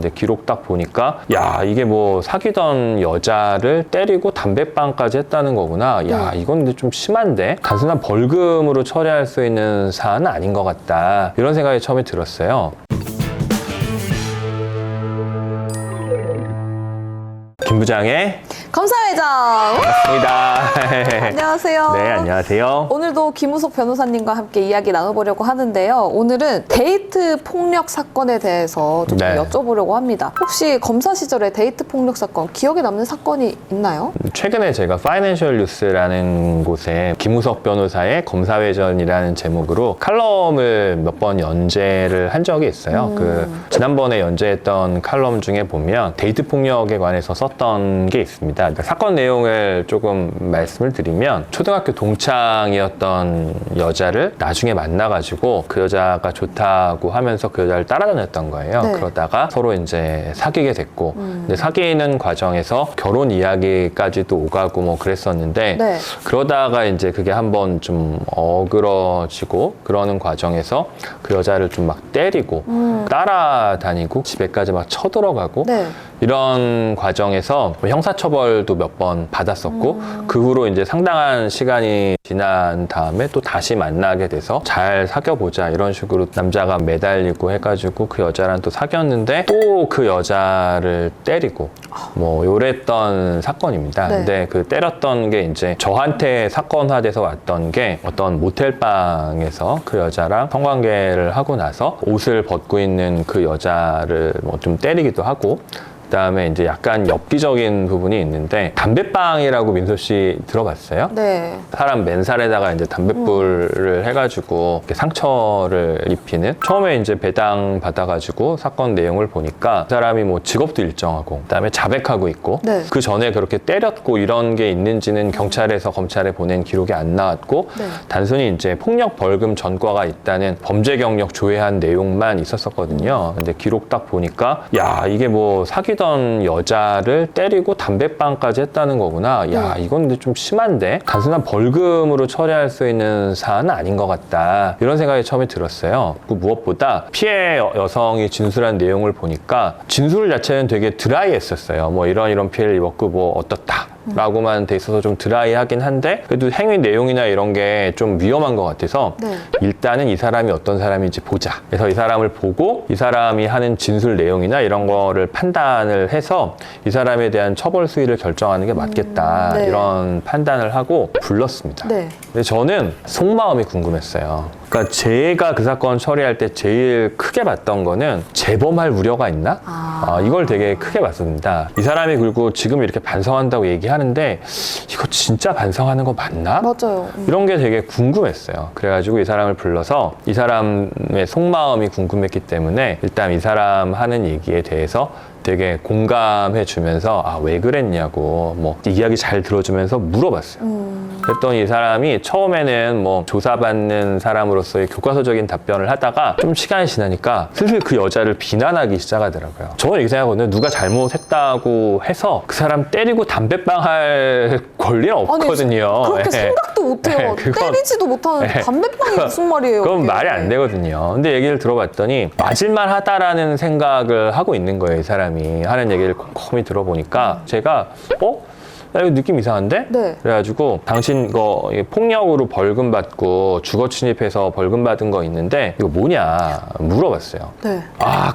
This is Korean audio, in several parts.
근데 기록 딱 보니까 야, 이게 뭐 사귀던 여자를 때리고 담배빵까지 했다는 거구나. 야, 이건 근데 좀 심한데? 단순한 벌금으로 처리할 수 있는 사안은 아닌 것 같다. 이런 생각이 처음에 들었어요. 김 부장의 검사회장! 반갑습니다. 안녕하세요. 네, 안녕하세요. 오늘도 김우석 변호사님과 함께 이야기 나눠보려고 하는데요. 오늘은 데이트 폭력 사건에 대해서 좀 네. 여쭤보려고 합니다. 혹시 검사 시절에 데이트 폭력 사건, 기억에 남는 사건이 있나요? 최근에 제가 파이낸셜 뉴스라는 곳에 김우석 변호사의 검사회전이라는 제목으로 칼럼을 몇 번 연재를 한 적이 있어요. 지난번에 연재했던 칼럼 중에 보면 데이트 폭력에 관해서 썼던 게 있습니다. 그러니까 사건 내용을 조금 말씀을 드리면 초등학교 동창이었던 여자를 나중에 만나가지고 그 여자가 좋다고 하면서 그 여자를 따라다녔던 거예요. 네. 그러다가 서로 이제 사귀게 됐고 근데 사귀는 과정에서 결혼 이야기까지도 오가고 뭐 그랬었는데 네. 그러다가 이제 그게 한번 좀 어그러지고 그러는 과정에서 그 여자를 좀 막 때리고 따라다니고 집에까지 막 쳐들어가고 네. 이런 과정에서 형사처벌도 몇 번 받았었고 그 후로 이제 상당한 시간이 지난 다음에 또 다시 만나게 돼서 잘 사귀어보자 이런 식으로 남자가 매달리고 해가지고 그 여자랑 또 사귀었는데 또 그 여자를 때리고 뭐 요랬던 사건입니다. 네. 근데 그 때렸던 게 이제 저한테 사건화돼서 왔던 게 어떤 모텔방에서 그 여자랑 성관계를 하고 나서 옷을 벗고 있는 그 여자를 뭐 좀 때리기도 하고 그다음에 이제 약간 엽기적인 부분이 있는데 담배빵이라고 민서 씨 들어봤어요? 네. 사람 맨살에다가 이제 담뱃불을 해가지고 이렇게 상처를 입히는 처음에 이제 배당 받아가지고 사건 내용을 보니까 그 사람이 뭐 직업도 일정하고 그다음에 자백하고 있고 네. 그 전에 그렇게 때렸고 이런 게 있는지는 경찰에서 검찰에 보낸 기록이 안 나왔고 네. 단순히 이제 폭력 벌금 전과가 있다는 범죄 경력 조회한 내용만 있었었거든요. 근데 기록 딱 보니까 야, 이게 뭐 사귀던 여자를 때리고 담배빵까지 했다는 거구나. 야, 이건 근데 좀 심한데? 단순한 벌금으로 처리할 수 있는 사안은 아닌 것 같다. 이런 생각이 처음에 들었어요. 그 무엇보다 피해 여성이 진술한 내용을 보니까 진술 자체는 되게 드라이했었어요. 뭐 이런 피해를 입었고 뭐 어떻다. 라고만 돼 있어서 좀 드라이하긴 한데 그래도 행위 내용이나 이런 게 좀 위험한 것 같아서 네. 일단은 이 사람이 어떤 사람인지 보자. 그래서 이 사람을 보고 이 사람이 하는 진술 내용이나 이런 거를 판단을 해서 이 사람에 대한 처벌 수위를 결정하는 게 맞겠다. 네. 이런 판단을 하고 불렀습니다. 네. 근데 저는 속마음이 궁금했어요. 그러니까 제가 그 사건 처리할 때 제일 크게 봤던 거는 재범할 우려가 있나? 이걸 되게 크게 봤습니다. 이 사람이 그리고 지금 이렇게 반성한다고 얘기하는데 이거 진짜 반성하는 거 맞나? 맞아요. 이런 게 되게 궁금했어요. 그래가지고 이 사람을 불러서 이 사람의 속마음이 궁금했기 때문에 일단 이 사람 하는 얘기에 대해서 되게 공감해 주면서 왜 그랬냐고 뭐 이야기 잘 들어주면서 물어봤어요. 그랬더니 이 사람이 처음에는 뭐 조사받는 사람으로서의 교과서적인 답변을 하다가 좀 시간이 지나니까 슬슬 그 여자를 비난하기 시작하더라고요. 저는 이렇게 생각하거든요. 누가 잘못했다고 해서 그 사람 때리고 담배빵 할 권리는 없거든요. 아니, 그렇게 예. 생각도 못해요. 때리지도 못하는데 담배빵이 무슨 말이에요? 그건 그게. 말이 안 되거든요. 근데 얘기를 들어봤더니 맞을만 하다라는 생각을 하고 있는 거예요. 이 사람이 하는 얘기를 곰곰이 들어보니까 제가 야, 이거 느낌 이상한데? 네. 그래가지고 당신 이거 폭력으로 벌금 받고 주거 침입해서 벌금 받은 거 있는데 이거 뭐냐 물어봤어요. 네.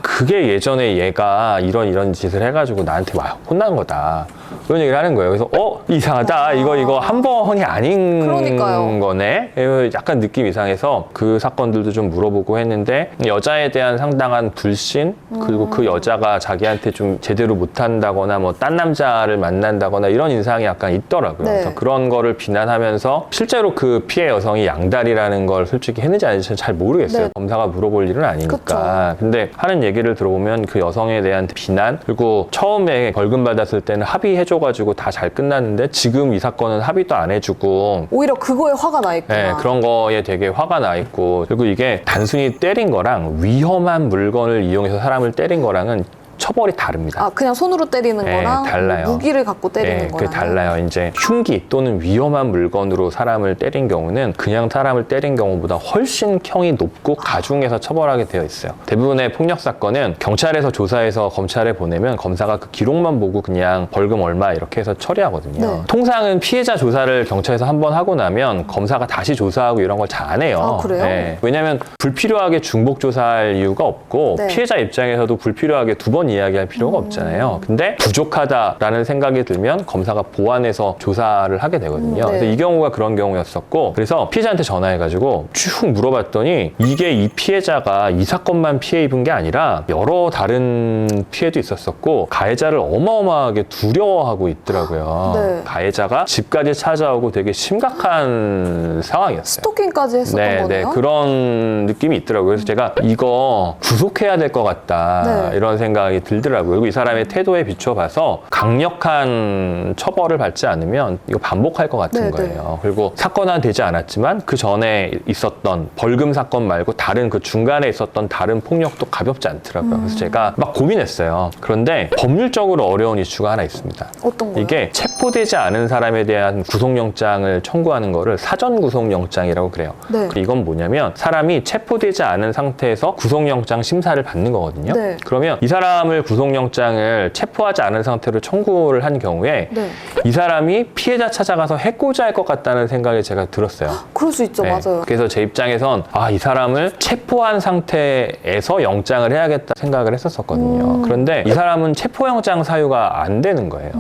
그게 예전에 얘가 이런 짓을 해가지고 나한테 혼난 거다. 그런 얘기를 하는 거예요. 그래서 이상하다. 이거 한 번이 아닌 그러니까요. 거네. 약간 느낌 이상해서 그 사건들도 좀 물어보고 했는데 여자에 대한 상당한 불신 그리고 그 여자가 자기한테 좀 제대로 못한다거나 뭐 딴 남자를 만난다거나 이런 인상이 약간 있더라고요. 네. 그래서 그런 거를 비난하면서 실제로 그 피해 여성이 양다리라는 걸 솔직히 했는지 아닌지 잘 모르겠어요. 네. 검사가 물어볼 일은 아니니까. 그쵸. 근데 하는 얘기를 들어보면 그 여성에 대한 비난 그리고 처음에 벌금 받았을 때는 합의해줘가지고 다 잘 끝났는데 지금 이 사건은 합의도 안 해주고 오히려 그거에 화가 나 있구나. 네, 그런 거에 되게 화가 나 있고 그리고 이게 단순히 때린 거랑 위험한 물건을 이용해서 사람을 때린 거랑은 처벌이 다릅니다. 아, 그냥 손으로 때리는 네, 거랑 달라요. 뭐 무기를 갖고 때리는 네, 거랑 그 달라요. 이제 흉기 또는 위험한 물건으로 사람을 때린 경우는 그냥 사람을 때린 경우보다 훨씬 형이 높고 가중해서 처벌하게 되어 있어요. 대부분의 폭력 사건은 경찰에서 조사해서 검찰에 보내면 검사가 그 기록만 보고 그냥 벌금 얼마 이렇게 해서 처리하거든요. 네. 통상은 피해자 조사를 경찰에서 한번 하고 나면 검사가 다시 조사하고 이런 걸 잘 안 해요. 아, 그래요? 네. 왜냐하면 불필요하게 중복 조사할 이유가 없고 네. 피해자 입장에서도 불필요하게 두 번 이야기할 필요가 없잖아요. 근데 부족하다라는 생각이 들면 검사가 보완해서 조사를 하게 되거든요. 네. 그래서 이 경우가 그런 경우였었고 그래서 피해자한테 전화해가지고 쭉 물어봤더니 이게 이 피해자가 이 사건만 피해 입은 게 아니라 여러 다른 피해도 있었었고 가해자를 어마어마하게 두려워하고 있더라고요. 네. 가해자가 집까지 찾아오고 되게 심각한 상황이었어요. 스토킹까지 했었던 네, 거네요. 그런 느낌이 있더라고요. 그래서 제가 이거 구속해야 될 것 같다 네. 이런 생각이 들더라고요. 그리고 이 사람의 태도에 비춰봐서 강력한 처벌을 받지 않으면 이거 반복할 것 같은 네, 거예요. 그리고 사건화 되지 않았지만 그 전에 있었던 벌금 사건 말고 다른 그 중간에 있었던 다른 폭력도 가볍지 않더라고요. 그래서 제가 막 고민했어요. 그런데 법률적으로 어려운 이슈가 하나 있습니다. 어떤 거요? 이게 체포되지 않은 사람에 대한 구속영장을 청구하는 거를 사전 구속영장이라고 그래요. 네. 이건 뭐냐면 사람이 체포되지 않은 상태에서 구속영장 심사를 받는 거거든요. 네. 그러면 이 사람을 구속영장을 체포하지 않은 상태로 청구를 한 경우에 네. 이 사람이 피해자 찾아가서 해코지 할 것 같다는 생각이 제가 들었어요. 그럴 수 있죠. 네. 맞아요. 그래서 제 입장에선 이 사람을 체포한 상태에서 영장을 해야겠다 생각을 했었거든요. 그런데 이 사람은 체포영장 사유가 안 되는 거예요.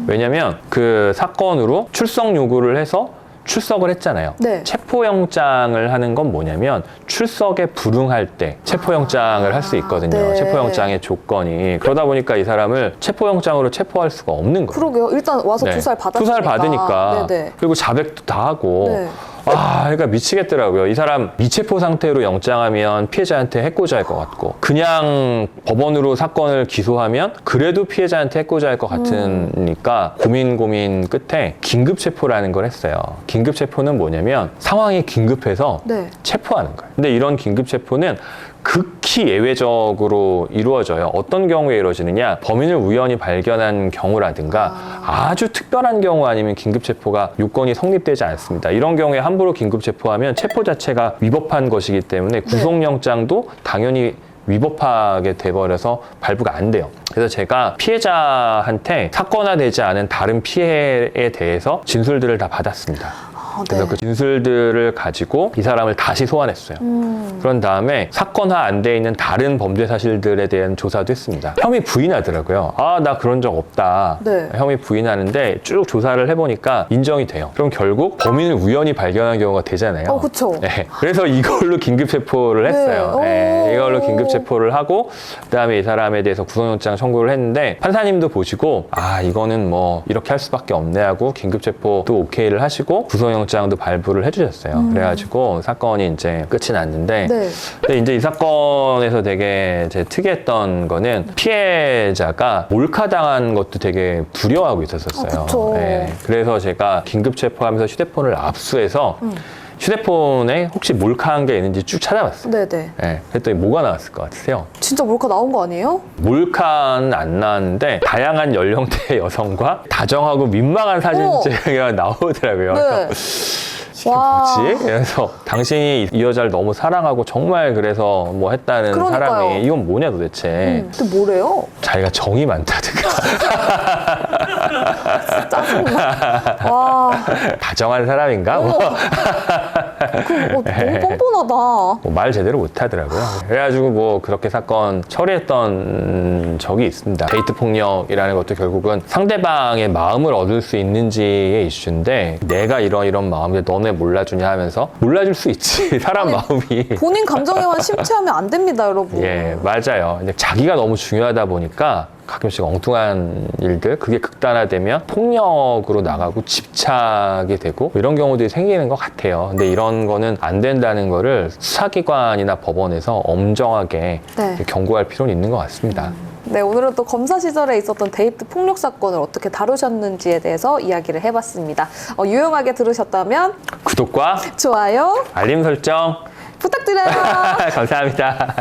왜냐면 그 사건으로 출석 요구를 해서 출석을 했잖아요. 네. 체포영장을 하는 건 뭐냐면 출석에 불응할 때 체포영장을 할 수 있거든요. 네. 체포영장의 조건이. 그러다 보니까 이 사람을 체포영장으로 체포할 수가 없는 거예요. 그러게요. 일단 와서 네. 조사를 받았으니까. 조사를 받으니까. 네네. 그리고 자백도 다 하고. 네. 그러니까 미치겠더라고요. 이 사람 미체포 상태로 영장하면 피해자한테 해코지 할 것 같고 그냥 법원으로 사건을 기소하면 그래도 피해자한테 해코지 할 것 같으니까 고민 끝에 긴급체포라는 걸 했어요. 긴급체포는 뭐냐면 상황이 긴급해서 네. 체포하는 거예요. 근데 이런 긴급체포는 극히 예외적으로 이루어져요. 어떤 경우에 이루어지느냐? 범인을 우연히 발견한 경우라든가 아주 특별한 경우 아니면 긴급체포가 요건이 성립되지 않습니다. 이런 경우에 함부로 긴급체포하면 체포 자체가 위법한 것이기 때문에 구속영장도 당연히 위법하게 돼버려서 발부가 안 돼요. 그래서 제가 피해자한테 사건화되지 않은 다른 피해에 대해서 진술들을 다 받았습니다. 그래서 네. 그 진술들을 가지고 이 사람을 다시 소환했어요. 그런 다음에 사건화 안 돼 있는 다른 범죄 사실들에 대한 조사도 했습니다. 혐의 부인하더라고요. 나 그런 적 없다. 네. 혐의 부인하는데 쭉 조사를 해보니까 인정이 돼요. 그럼 결국 범인을 우연히 발견한 경우가 되잖아요. 그쵸. 네. 그래서 이걸로 긴급체포를 했어요. 네. 네. 이걸로 긴급체포를 하고 그다음에 이 사람에 대해서 구속영장 청구를 했는데 판사님도 보시고 이거는 뭐 이렇게 할 수밖에 없네 하고 긴급체포도 오케이를 하시고 구속영장도 발부를 해주셨어요. 그래가지고 사건이 이제 끝이 났는데 네. 근데 이제 이 사건에서 되게 특이했던 거는 피해자가 몰카당한 것도 되게 두려워하고 있었어요. 그쵸. 네. 그래서 제가 긴급체포하면서 휴대폰을 압수해서 휴대폰에 혹시 몰카한 게 있는지 쭉 찾아봤어요. 네네. 네. 그랬더니 뭐가 나왔을 것 같으세요? 진짜 몰카 나온 거 아니에요? 몰카는 안 나왔는데 다양한 연령대의 여성과 다정하고 민망한 사진 찍기가 나오더라고요. 네. 그래서 뭐지? 그래서 당신이 이 여자를 너무 사랑하고 정말 그래서 뭐 했다는 그러니까요. 사람이 이건 뭐냐 도대체. 근데 뭐래요? 자기가 정이 많다든가 짜증나. 와. 다정한 사람인가? 너무 뻔뻔하다. 말 제대로 못하더라고요. 그래가지고 뭐 그렇게 사건 처리했던 적이 있습니다. 데이트 폭력이라는 것도 결국은 상대방의 마음을 얻을 수 있는지의 이슈인데 내가 이런 마음인데 너네 몰라주냐 하면서 몰라줄 수 있지. 사람 마음이. 본인 감정에만 심취하면 안 됩니다, 여러분. 예, 맞아요. 근데 자기가 너무 중요하다 보니까 가끔씩 엉뚱한 일들, 그게 극단화되면 폭력으로 나가고 집착이 되고 이런 경우들이 생기는 것 같아요. 근데 이런 거는 안 된다는 거를 수사기관이나 법원에서 엄정하게 네. 경고할 필요는 있는 것 같습니다. 네, 오늘은 또 검사 시절에 있었던 데이트 폭력 사건을 어떻게 다루셨는지에 대해서 이야기를 해봤습니다. 유용하게 들으셨다면 구독과 좋아요 알림 설정 부탁드려요. 감사합니다.